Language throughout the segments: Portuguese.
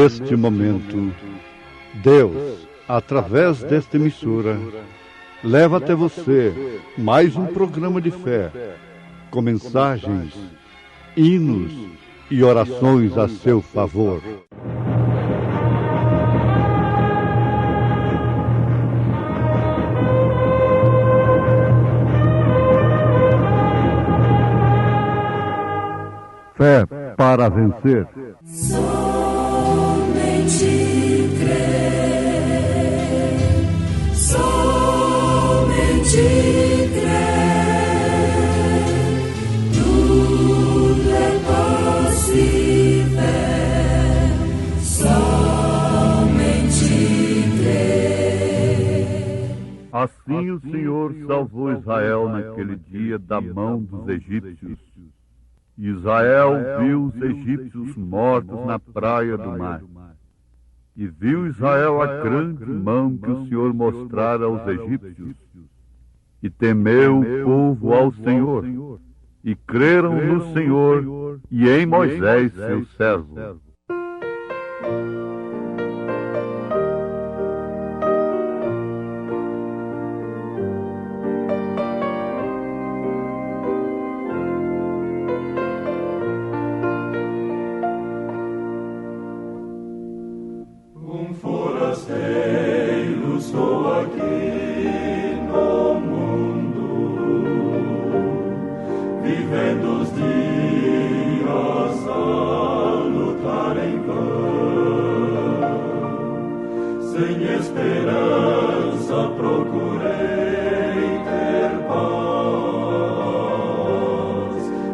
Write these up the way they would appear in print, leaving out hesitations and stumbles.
neste momento, Deus, através desta emissora, leva até você mais um programa de fé, com mensagens, hinos e orações a seu favor. Fé para vencer. Somente crer, somente crer, tudo é possível, somente crer. Assim o Senhor salvou Israel naquele dia da mão dos egípcios. Israel viu os egípcios mortos na praia do mar. E viu Israel a grande mão que o Senhor mostrara aos egípcios. E temeu o povo ao Senhor. E creram no Senhor e em Moisés, seu servo. Estou aqui no mundo, vivendo os dias a lutar em vão. Sem esperança procurei ter paz,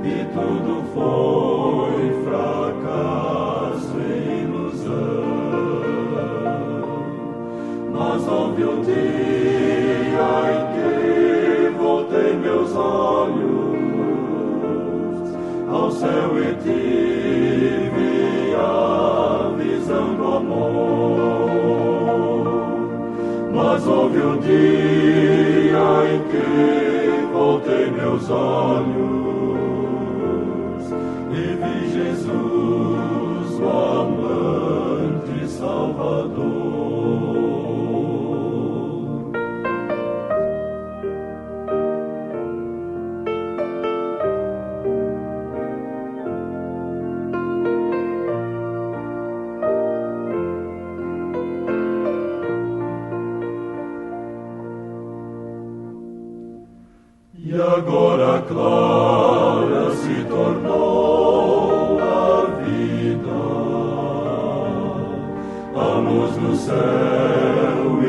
e tudo foi fracasso e ilusão. Mas houve um dia em que voltei meus olhos ao céu e tive a visão do amor. Mas houve um dia em que voltei meus olhos e vi Jesus, o amante Salvador. E agora clara se tornou a vida, a luz do céu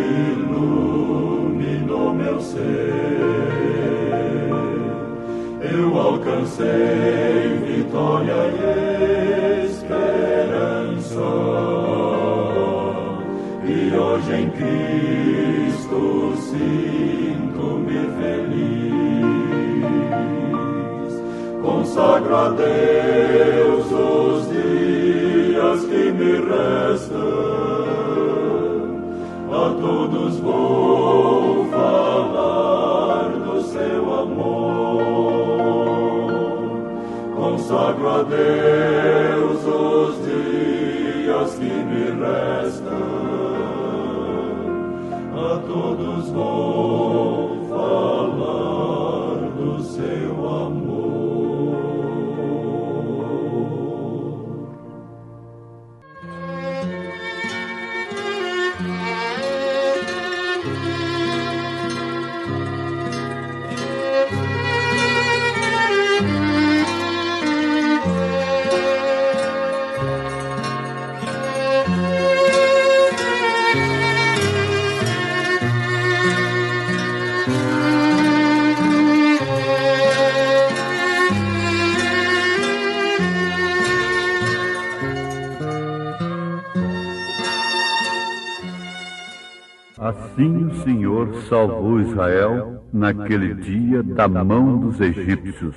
iluminou meu ser. Eu alcancei vitória e esperança, e hoje em Cristo sinto-me feliz. Consagro a Deus os dias que me restam, a todos vou falar do seu amor. Consagro a Deus os dias que me restam, a todos vou falar do seu amor. Assim o Senhor salvou Israel naquele dia da mão dos egípcios.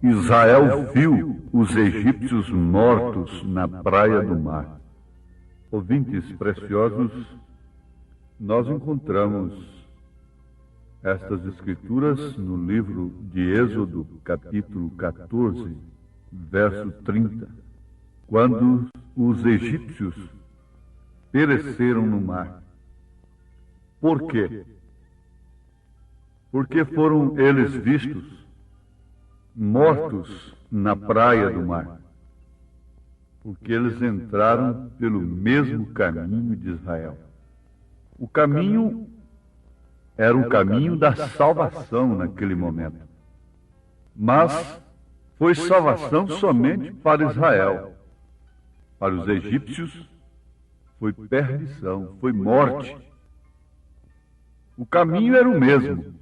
Israel viu os egípcios mortos na praia do mar. Ouvintes preciosos, nós encontramos estas escrituras no livro de Êxodo, capítulo 14, verso 30. quando os egípcios pereceram no mar. Por quê? Porque foram eles vistos mortos na praia do mar. Porque eles entraram pelo mesmo caminho de Israel. O caminho era um caminho da salvação naquele momento. Mas foi salvação somente para Israel. Para os egípcios, foi perdição, foi morte. O caminho era o mesmo,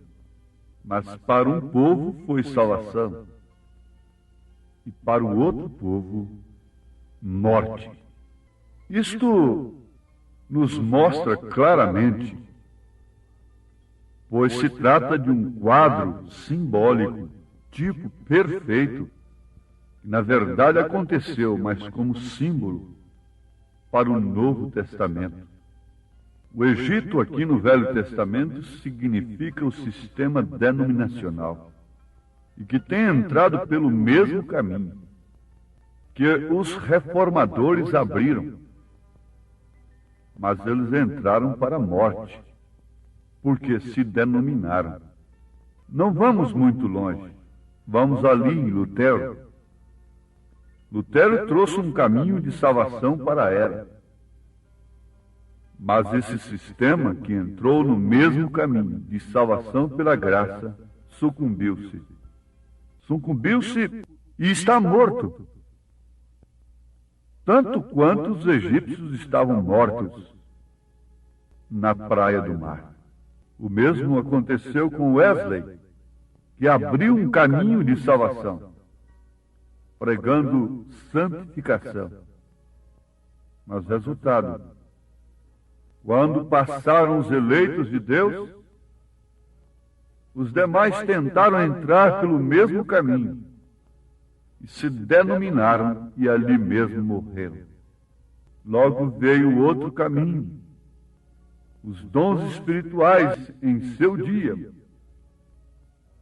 mas para um povo foi salvação, e para o outro povo, morte. Isto nos mostra claramente, pois se trata de um quadro simbólico, tipo perfeito, que na verdade aconteceu, mas como símbolo para o Novo Testamento. O Egito aqui no Velho Testamento significa o sistema denominacional, e que tem entrado pelo mesmo caminho que os reformadores abriram. Mas eles entraram para a morte, porque se denominaram. Não vamos muito longe, vamos ali em Lutero. Lutero trouxe um caminho de salvação para a era. Mas esse sistema que entrou no mesmo caminho de salvação pela graça, sucumbiu-se. Sucumbiu-se e está morto. Tanto quanto os egípcios estavam mortos na praia do mar. O mesmo aconteceu com Wesley, que abriu um caminho de salvação, pregando santificação. Mas resultado, quando passaram os eleitos de Deus, os demais tentaram entrar pelo mesmo caminho e se denominaram e ali mesmo morreram. Logo veio outro caminho, os dons espirituais em seu dia,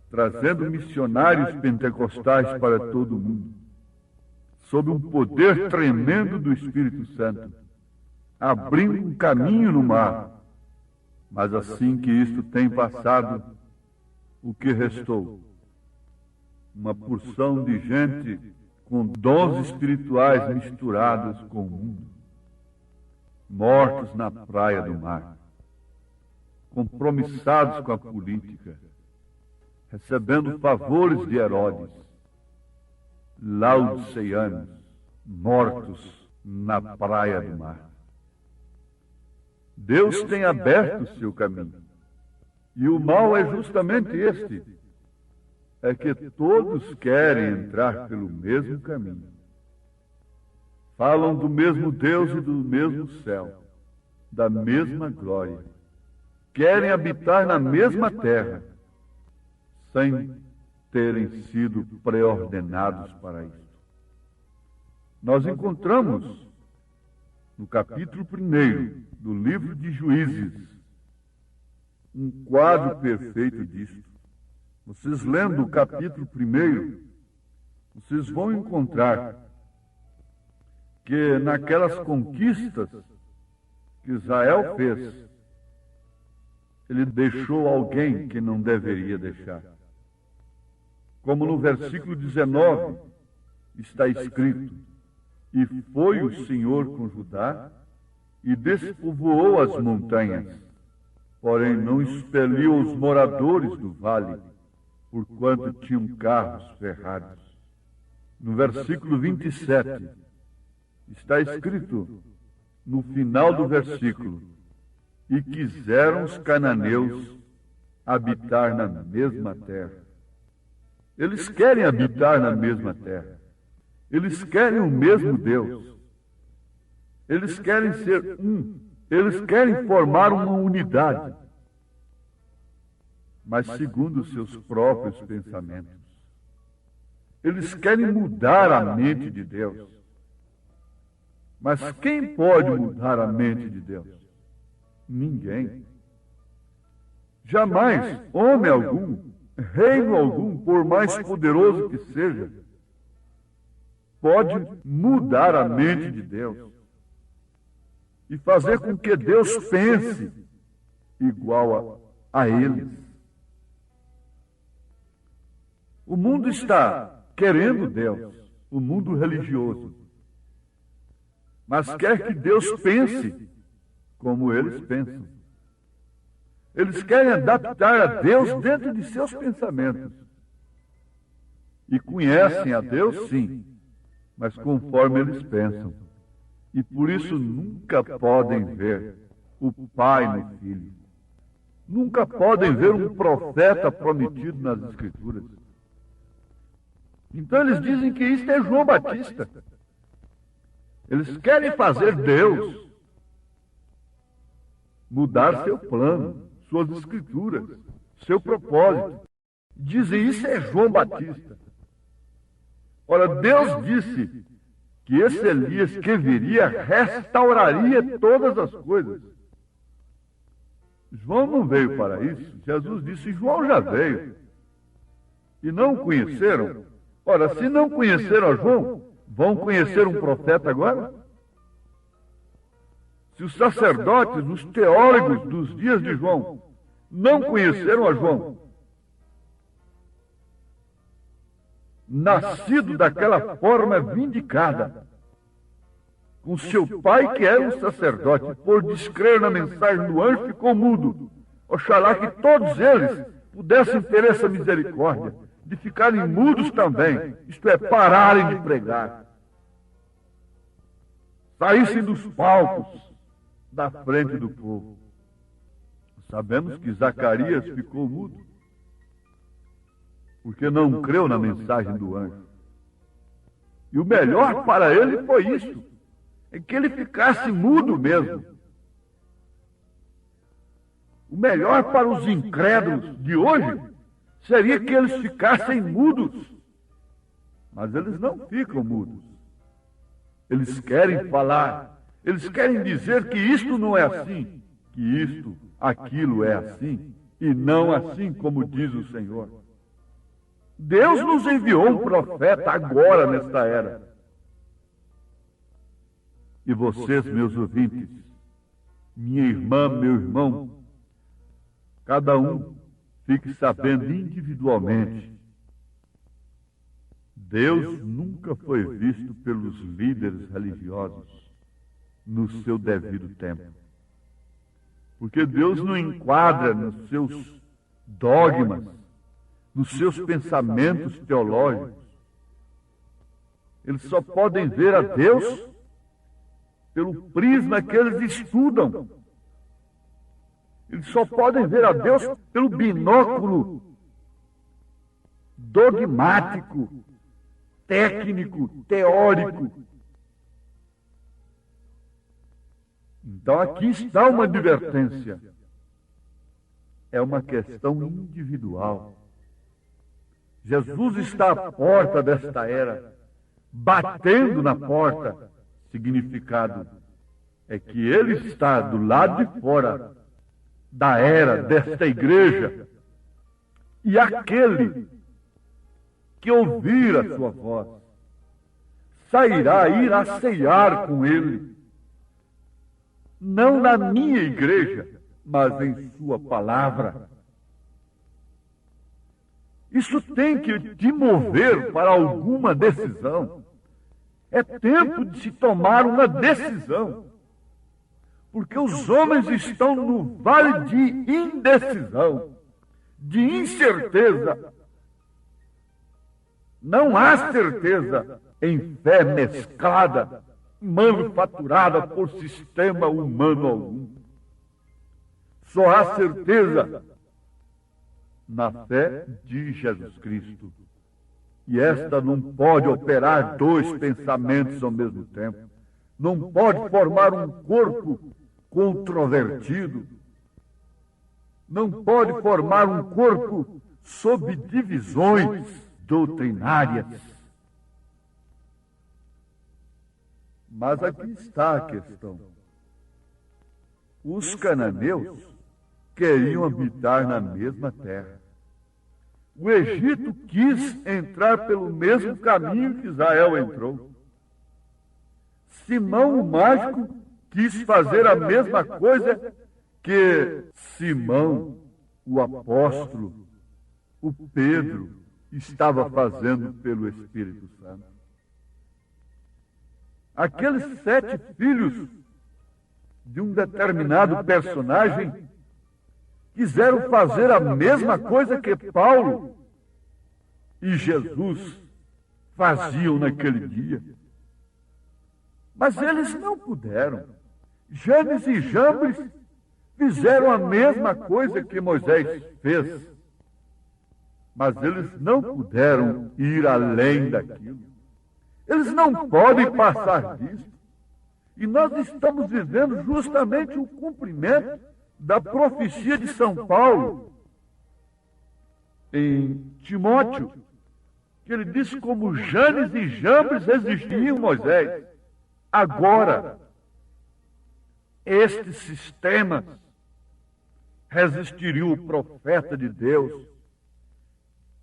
trazendo missionários pentecostais para todo o mundo, sob um poder tremendo do Espírito Santo, abrindo um caminho no mar. Mas assim que isto tem passado, o que restou? Uma porção de gente com dons espirituais misturados com o mundo, mortos na praia do mar, compromissados com a política, recebendo favores de Herodes, laodiceanos, mortos na praia do mar. Deus tem aberto o seu caminho. E o mal é justamente este: é que todos querem entrar pelo mesmo caminho. Falam do mesmo Deus e do mesmo céu, da mesma glória. Querem habitar na mesma terra, sem terem sido preordenados para isso. Nós encontramos no capítulo 1 do livro de Juízes um quadro perfeito disto. Vocês lendo o capítulo 1, vocês vão encontrar que naquelas conquistas que Israel fez, ele deixou alguém que não deveria deixar. Como no versículo 19 está escrito: e foi o Senhor com Judá e despovoou as montanhas, porém não expeliu os moradores do vale, porquanto tinham carros ferrados. No versículo 27 está escrito, no final do versículo: e quiseram os cananeus habitar na mesma terra. Eles querem habitar na mesma terra. Eles querem o mesmo Deus. Eles querem ser um. Eles querem formar uma unidade, mas segundo os seus próprios pensamentos. Eles querem mudar a mente de Deus. Mas quem pode mudar a mente de Deus? Ninguém. Jamais homem algum, reino algum, por mais poderoso que seja, pode mudar a mente de Deus e fazer com que Deus pense igual a eles. O mundo está querendo Deus, o mundo religioso, mas quer que Deus pense como eles pensam. Eles querem adaptar a Deus dentro de seus pensamentos. E conhecem a Deus, sim, mas conforme eles pensam. E por isso nunca podem ver o Pai no Filho. Nunca podem ver um profeta prometido nas Escrituras. Então eles dizem que isto é João Batista. Eles querem fazer Deus mudar seu plano, suas Escrituras, seu propósito. Dizem isso é João Batista. Ora, Deus disse que esse Elias que viria restauraria todas as coisas. João não veio para isso. Jesus disse, João já veio. E não o conheceram. Ora, se não conheceram a João, vão conhecer um profeta agora? Se os sacerdotes, os teólogos dos dias de João, não conheceram a João, nascido daquela forma vindicada, com seu pai que era um sacerdote, por descrer na mensagem do anjo, ficou mudo. Oxalá que todos eles pudessem ter essa misericórdia, de ficarem mudos também, isto é, pararem de pregar, saíssem dos palcos da frente do povo. Sabemos que Zacarias ficou mudo, porque não creu na mensagem do anjo. E o melhor para ele foi isso, é que ele ficasse mudo mesmo. O melhor para os incrédulos de hoje seria que eles ficassem mudos. Mas eles não ficam mudos. Eles querem falar. Eles querem dizer que isto não é assim, que isto, aquilo é assim, e não assim como diz o Senhor. Deus nos enviou um profeta agora nesta era. E vocês, meus ouvintes, minha irmã, meu irmão, cada um fique sabendo individualmente. Deus nunca foi visto pelos líderes religiosos no seu devido tempo. Porque Deus não enquadra nos seus dogmas, nos seus pensamentos teológicos. Eles só podem ver a Deus pelo prisma que eles estudam. Eles só podem ver a Deus pelo binóculo dogmático, técnico, teórico. Então aqui está uma advertência. É uma questão individual. Jesus está à porta desta era, batendo na porta. Significado é que ele está do lado de fora da era desta igreja, e aquele que ouvir a sua voz sairá e irá ceiar com ele, não na minha igreja, mas em sua palavra. Isso tem que te mover para alguma decisão. É tempo de se tomar uma decisão, porque os homens estão no vale de indecisão, de incerteza. Não há certeza em fé mesclada, manufaturada por sistema humano algum. Só há certeza na fé de Jesus Cristo. E esta não pode operar dois pensamentos ao mesmo tempo. Não pode formar um corpo controvertido. Não pode formar um corpo sob divisões doutrinárias. Mas aqui está a questão. Os cananeus queriam habitar na mesma terra. O Egito quis entrar pelo mesmo caminho que Israel entrou. Simão o mágico quis fazer a mesma coisa que Simão, o apóstolo, o Pedro, estava fazendo pelo Espírito Santo. Aqueles 7 filhos de um determinado personagem quiseram fazer a mesma coisa que Paulo e Jesus faziam naquele dia. Mas eles não puderam. Janes e Jambres fizeram a mesma coisa que Moisés fez. Mas eles não puderam ir além daquilo. Eles não podem passar disso. E nós estamos vivendo justamente o cumprimento da profecia de São Paulo em Timóteo, que ele disse como Janes e Jambres resistiam a Moisés. Agora, estes sistemas resistiriam o profeta de Deus,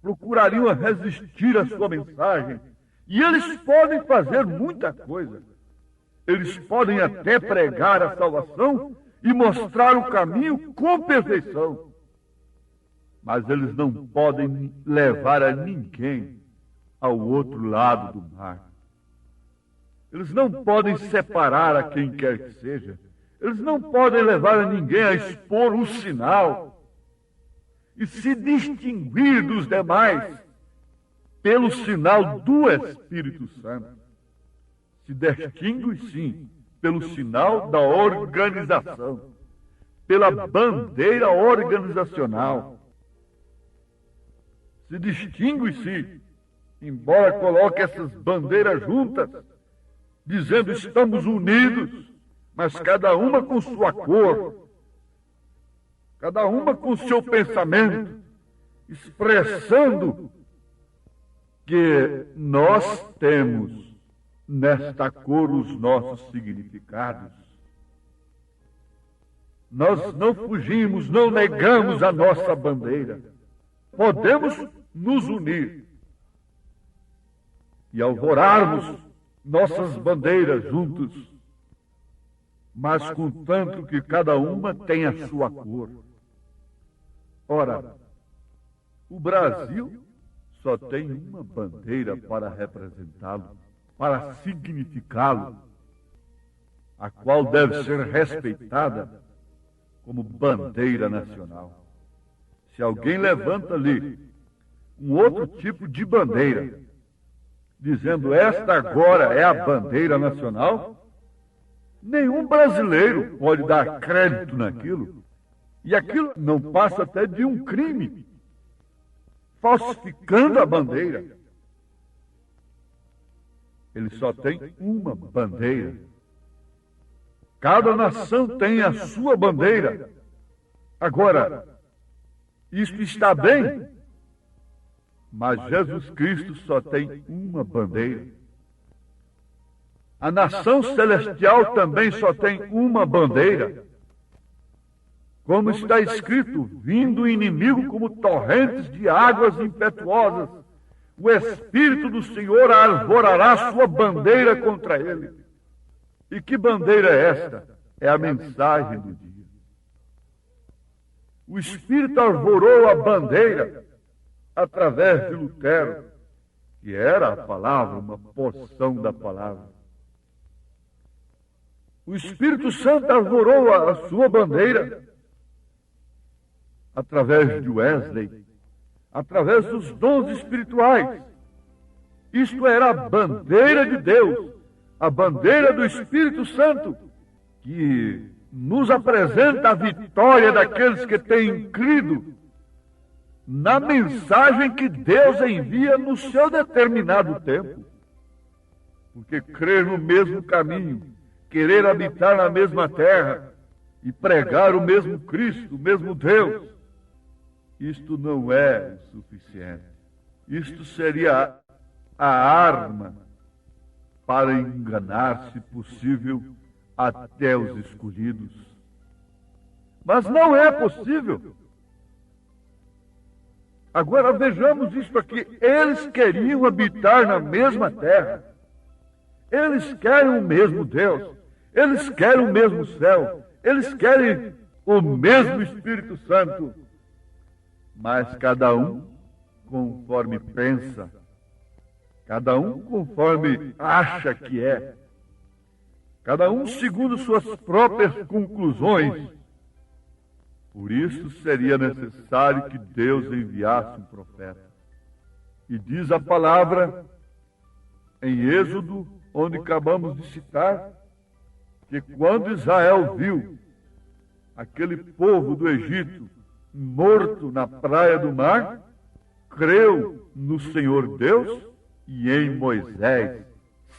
procurariam resistir à sua mensagem, e eles podem fazer muita coisa. Eles podem até pregar a salvação e mostrar o caminho com perfeição. Mas eles não podem levar a ninguém ao outro lado do mar. Eles não podem separar a quem quer que seja. Eles não podem levar a ninguém a expor o sinal e se distinguir dos demais pelo sinal do Espírito Santo. Se distingue, sim, pelo sinal da organização, pela bandeira organizacional. Se distingue, sim, embora coloque essas bandeiras juntas, dizendo estamos unidos, mas cada uma com sua cor, cada uma com seu pensamento, expressando que nós temos nesta cor os nossos significados. Nós não fugimos, não negamos a nossa bandeira. Podemos nos unir e alvorarmos nossas bandeiras juntos, mas contanto que cada uma tenha a sua cor. Ora, o Brasil só tem uma bandeira para representá-lo, para significá-lo, a qual deve ser respeitada como bandeira nacional. Se alguém levanta ali um outro tipo de bandeira, dizendo esta agora é a bandeira nacional, nenhum brasileiro pode dar crédito naquilo. E aquilo não passa até de um crime, falsificando a bandeira. Ele só tem uma bandeira. Cada nação tem a sua bandeira. Agora, isto está bem, mas Jesus Cristo só tem uma bandeira. A nação celestial também só tem uma bandeira. Como está escrito, vindo o inimigo como torrentes de águas impetuosas, o Espírito do Senhor alvorará sua bandeira contra ele. E que bandeira é esta? É a mensagem do dia. O Espírito alvorou a bandeira através de Lutero, que era a palavra, uma porção da palavra. O Espírito Santo alvorou a sua bandeira através de Wesley, através dos dons espirituais. Isto era a bandeira de Deus, a bandeira do Espírito Santo, que nos apresenta a vitória daqueles que têm crido na mensagem que Deus envia no seu determinado tempo. Porque crer no mesmo caminho, querer habitar na mesma terra e pregar o mesmo Cristo, o mesmo Deus, isto não é o suficiente. Isto seria a arma para enganar, se possível, até os escolhidos. Mas não é possível. Agora vejamos isto aqui. Eles queriam habitar na mesma terra. Eles querem o mesmo Deus. Eles querem o mesmo céu. Eles querem o mesmo Espírito Santo. Mas cada um conforme pensa. Cada um conforme acha que é. Cada um segundo suas próprias conclusões. Por isso seria necessário que Deus enviasse um profeta. E diz a palavra em Êxodo, onde acabamos de citar, que quando Israel viu aquele povo do Egito morto na praia do mar, creu no Senhor Deus e em Moisés,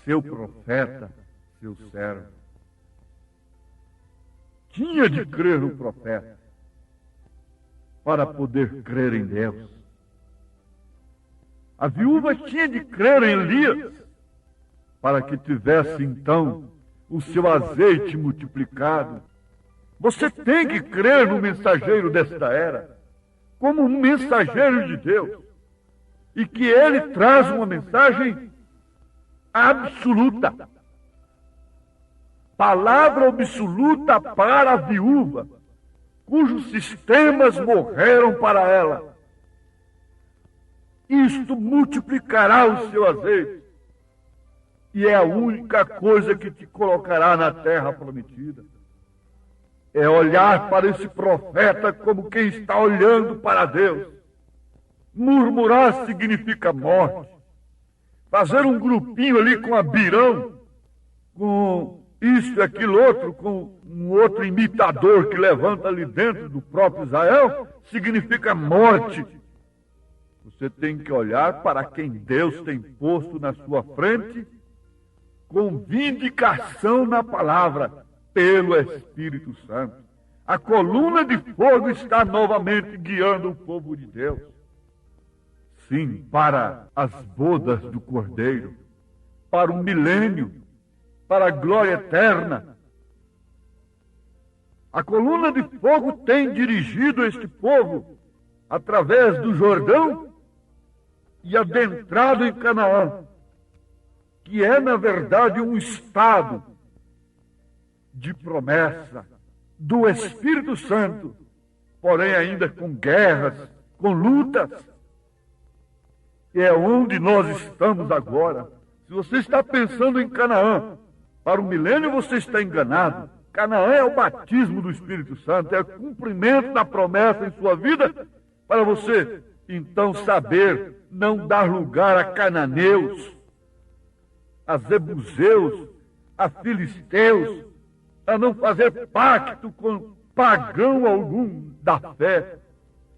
seu profeta, seu servo. Tinha de crer no profeta para poder crer em Deus. A viúva tinha de crer em Elias para que tivesse então o seu azeite multiplicado. Você tem que crer no mensageiro desta era como um mensageiro de Deus e que ele traz uma mensagem absoluta. Palavra absoluta para a viúva, cujos sistemas morreram para ela. Isto multiplicará o seu azeite e é a única coisa que te colocará na terra prometida. É olhar para esse profeta como quem está olhando para Deus. Murmurar significa morte. Fazer um grupinho ali com abirão, com isso e aquilo outro, com um outro imitador que levanta ali dentro do próprio Israel, significa morte. Você tem que olhar para quem Deus tem posto na sua frente, com vindicação na palavra, pelo Espírito Santo. A coluna de fogo está novamente guiando o povo de Deus. Sim, para as bodas do Cordeiro, para o milênio, para a glória eterna. A coluna de fogo tem dirigido este povo através do Jordão e adentrado em Canaã, que é, na verdade, um estado de promessa do Espírito Santo, porém ainda com guerras, com lutas. É onde nós estamos agora. Se você está pensando em Canaã, para o milênio você está enganado. Canaã é o batismo do Espírito Santo, é o cumprimento da promessa em sua vida, para você, então, saber não dar lugar a cananeus, a jebuseus, a filisteus, a não fazer pacto com pagão algum da fé,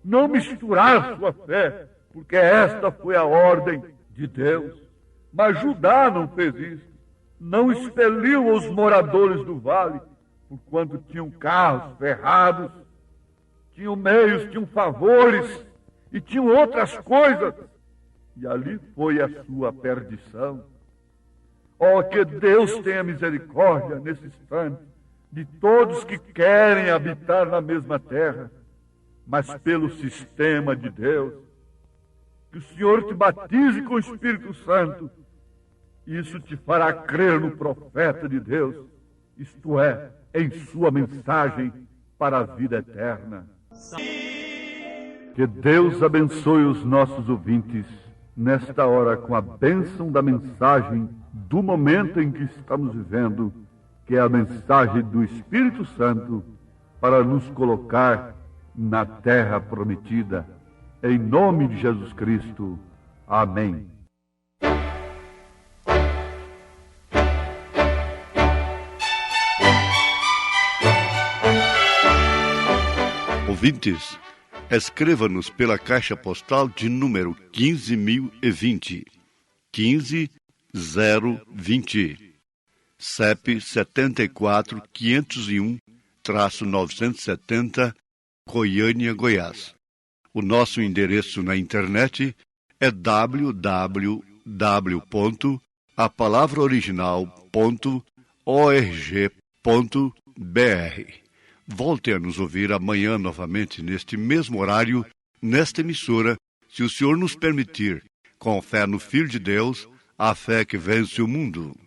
não misturar sua fé, porque esta foi a ordem de Deus. Mas Judá não fez isso, não expeliu os moradores do vale, porquanto tinham carros ferrados, tinham meios, tinham favores e tinham outras coisas, e ali foi a sua perdição. Oh, que Deus tenha misericórdia nesse instante de todos que querem habitar na mesma terra, mas pelo sistema de Deus. Que o Senhor te batize com o Espírito Santo. Isso te fará crer no profeta de Deus, isto é, em sua mensagem para a vida eterna. Que Deus abençoe os nossos ouvintes nesta hora com a bênção da mensagem do momento em que estamos vivendo, que é a mensagem do Espírito Santo para nos colocar na terra prometida. Em nome de Jesus Cristo. Amém. Ouvintes, escreva-nos pela caixa postal de número 15.020, 15020, CEP 74.501-970, Goiânia, Goiás. O nosso endereço na internet é www.apalavraoriginal.org.br. Volte a nos ouvir amanhã novamente neste mesmo horário, nesta emissora, se o Senhor nos permitir, com fé no Filho de Deus, a fé que vence o mundo.